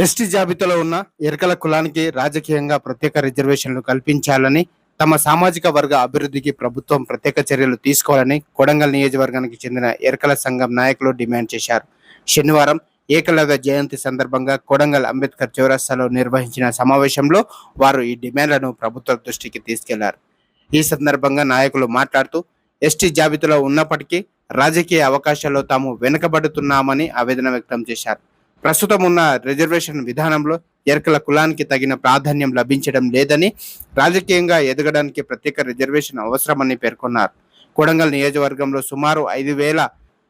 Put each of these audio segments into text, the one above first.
ST జాబితాలో ఉన్న ఎరకల కులానికి రాజకీయంగా ప్రత్యేక రిజర్వేషన్లు కల్పించాలని, తమ సామాజిక వర్గ అభివృద్ధికి ప్రభుత్వం ప్రత్యేక చర్యలు తీసుకోవాలని కొడంగల్ నియోజకవర్గానికి చెందిన ఎరకల సంఘం నాయకులు డిమాండ్ చేశారు. శనివారం ఏకలవ్య జయంతి సందర్భంగా కొడంగల్ అంబేద్కర్ చౌరస్తాలో నిర్వహించిన సమావేశంలో వారు ఈ డిమాండ్లను ప్రభుత్వ దృష్టికి తీసుకెళ్లారు. ఈ సందర్భంగా నాయకులు మాట్లాడుతూ, ఎస్టీ జాబితాలో ఉన్నప్పటికీ రాజకీయ అవకాశాల్లో తాము వెనుకబడుతున్నామని ఆవేదన వ్యక్తం చేశారు. ప్రస్తుతం ఉన్న రిజర్వేషన్ విధానంలో ఎరకల కులానికి తగిన ప్రాధాన్యం లభించడం లేదని, రాజకీయంగా ఎదగడానికి ప్రత్యేక రిజర్వేషన్ అవసరమని పేర్కొన్నారు. కొడంగల్ నియోజకవర్గంలో సుమారు 5,000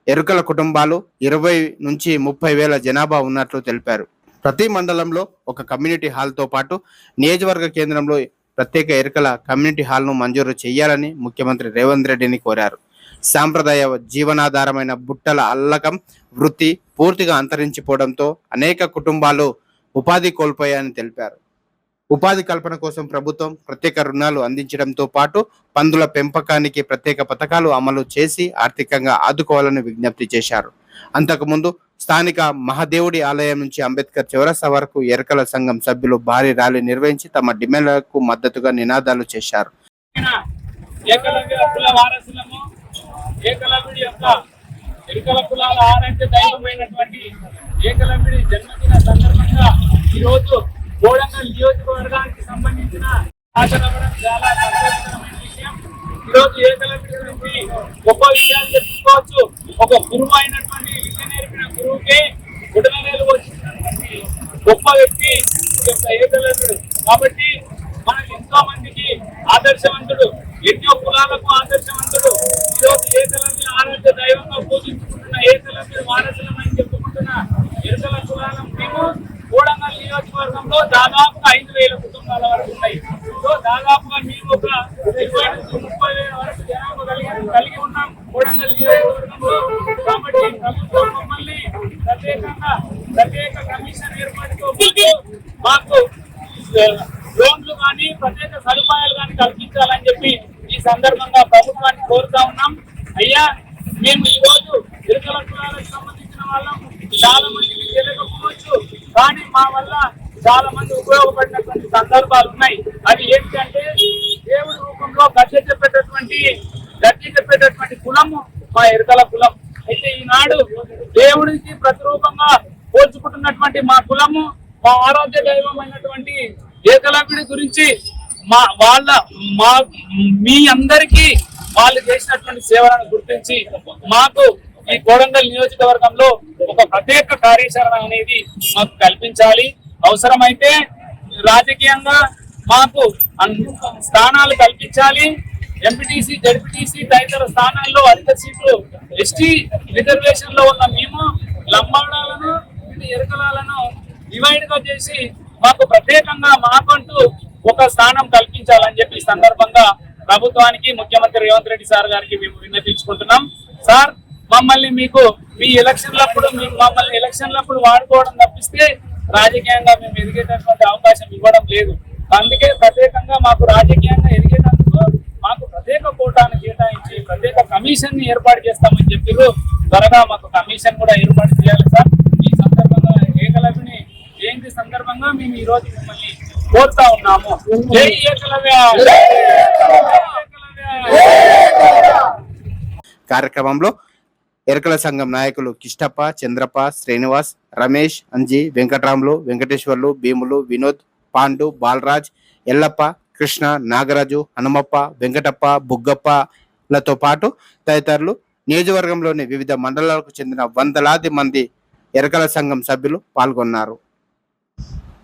ఎరుకల కుటుంబాలు, 20 నుంచి 30,000 జనాభా ఉన్నట్లు తెలిపారు. ప్రతి మండలంలో ఒక కమ్యూనిటీ హాల్తో పాటు నియోజకవర్గ కేంద్రంలో ప్రత్యేక ఎరుకల కమ్యూనిటీ హాల్ను మంజూరు చేయాలని ముఖ్యమంత్రి రేవంత్ రెడ్డిని కోరారు. సాంప్రదాయ జీవనాధారమైన బుట్టల అల్లకం వృత్తి పూర్తిగా అంతరించిపోవడంతో అనేక కుటుంబాలు ఉపాధి కోల్పోయాయని తెలిపారు. ఉపాధి కల్పన కోసం ప్రభుత్వం ప్రత్యేక రుణాలు అందించడంతో పాటు పందుల పెంపకానికి ప్రత్యేక పథకాలు అమలు చేసి ఆర్థికంగా ఆదుకోవాలని విజ్ఞప్తి చేశారు. అంతకుముందు స్థానిక మహాదేవుడి ఆలయం నుంచి అంబేద్కర్ చౌరస్తా వరకు ఎరకల సంఘం సభ్యులు భారీ ర్యాలీ నిర్వహించి తమ డిమాండ్లకు మద్దతుగా నినాదాలు చేశారు. ఏకలవ్యుడి యొక్క ఎరుకల కులాల ఆరాధ్య దైవమైనటువంటి ఏకలవ్యుడి జన్మదిన సందర్భంగా ఈరోజు కొడంగల్ నియోజకవర్గానికి సంబంధించిన హాజరవ్వడం చాలా సంతోషకరమైన విషయం. ఈరోజు ఏకలవ్యుడి గురించి గొప్ప విషయాలు చెప్పుకోవచ్చు. ఒక గురువు అయినటువంటి విద్య నేర్పిన గురువుకే గుడనవేలు వచ్చినటువంటి గొప్ప వ్యక్తి ఏకలవ్యుడు. కాబట్టి మనం ఎంతో మందికి ఆదర్శవంతుడు, ఎన్నో కులాలకు ఆదర్శవంతుడు. ఈరోజు ఏకలవ్యుల ఆరాధ్య దైవంగా పూజించుకుంటున్న ఏకలవ్యుల వారసులమని చెప్పుకుంటున్న ఎరుకల కులాలం మేము కొడంగల్ నియోజకవర్గంలో దాదాపుగా 5,000 కుటుంబాల వరకు ఉన్నాయి. సో దాదాపుగా మేము ఒక 20 నుంచి 30,000 వరకు జనాభా కలిగి ఉన్నాం కొడంగల్ నియోజకవర్గంలో. కాబట్టి ప్రభుత్వం మమ్మల్ని ప్రత్యేక కమిషన్ ఏర్పాటుతో మాకు లోన్లు కానీ ప్రత్యేక సదుపాయాలు కానీ కల్పించాలని చెప్పి ఈ సందర్భంగా ప్రభుత్వాన్ని కోరుతా ఉన్నాం. అయ్యా, మేము ఈ రోజు ఎరుకల కులాలకు సంబంధించిన వాళ్ళం చాలా మందికి తెలియకపోవచ్చు, కానీ మా వల్ల చాలా మంది ఉపయోగపడినటువంటి సందర్భాలు ఉన్నాయి. అది ఏంటంటే దేవుడి రూపంలో గద్దె చెప్పేటటువంటి కులము మా ఎరుకల కులం. అయితే ఈనాడు దేవుడికి ప్రతిరూపంగా పోల్చుకుంటున్నటువంటి మా కులము, మా ఆరాధ్య దైవమైనటువంటి ఏకలవ్యుడి గురించి మీ అందరికీ వాళ్ళు చేసినటువంటి సేవలను గుర్తించి మాకు ఈ కొడంగల్ నియోజకవర్గంలో ఒక ప్రత్యేక కార్యాచరణ అనేది మాకు కల్పించాలి. అవసరమైతే రాజకీయంగా మాకు స్థానాలు కల్పించాలి. ఎంపీటీసీ, జడ్పీటీసీ తదితర స్థానాల్లో అధిక సీట్లు ఎస్టీ రిజర్వేషన్ లో ఉన్న మేము లంబాడాలను, ఎరకలాలను డివైడ్ గా చేసి మాకు ప్రత్యేకంగా మాకంటూ ఒక స్థానం కల్పించాలని చెప్పి ఈ సందర్భంగా ప్రభుత్వానికి, ముఖ్యమంత్రి రేవంత్ రెడ్డి సార్ గారికి మేము విన్నపించుకుంటున్నాం. సార్, మమ్మల్ని మీ ఎలక్షన్లప్పుడు వాడుకోవడం తప్పిస్తే రాజకీయంగా మేము ఎదిగేటటువంటి అవకాశం ఇవ్వడం లేదు. అందుకే ప్రత్యేకంగా మాకు రాజకీయంగా ఎదిగేటందుకు మాకు ప్రత్యేక కోటాను కేటాయించి ప్రత్యేక కమిషన్ ని ఏర్పాటు చేస్తామని చెప్పారు. త్వరగా మాకు కమిషన్ కూడా ఏర్పాటు చేయాలి సార్. ఈ సందర్భంగా ఏకలవ్యుని జయంతి సందర్భంగా మేము ఈ రోజు మిమ్మల్ని కోరుతా ఉన్నాము. జై ఏకలవ్య. కార్యక్రమంలో ఎరకల సంఘం నాయకులు కిష్టప్ప, చంద్రప్ప, శ్రీనివాస్, రమేష్, అంజి, వెంకట్రాములు, వెంకటేశ్వర్లు, భీములు, వినోద్, పాండు, బాలరాజ్, ఎల్లప్ప, కృష్ణ, నాగరాజు, హనుమప్ప, వెంకటప్ప, బుగ్గప్పలతో పాటు తదితరులు, నియోజకవర్గంలోని వివిధ మండలాలకు చెందిన వందలాది మంది ఎరకల సంఘం సభ్యులు పాల్గొన్నారు.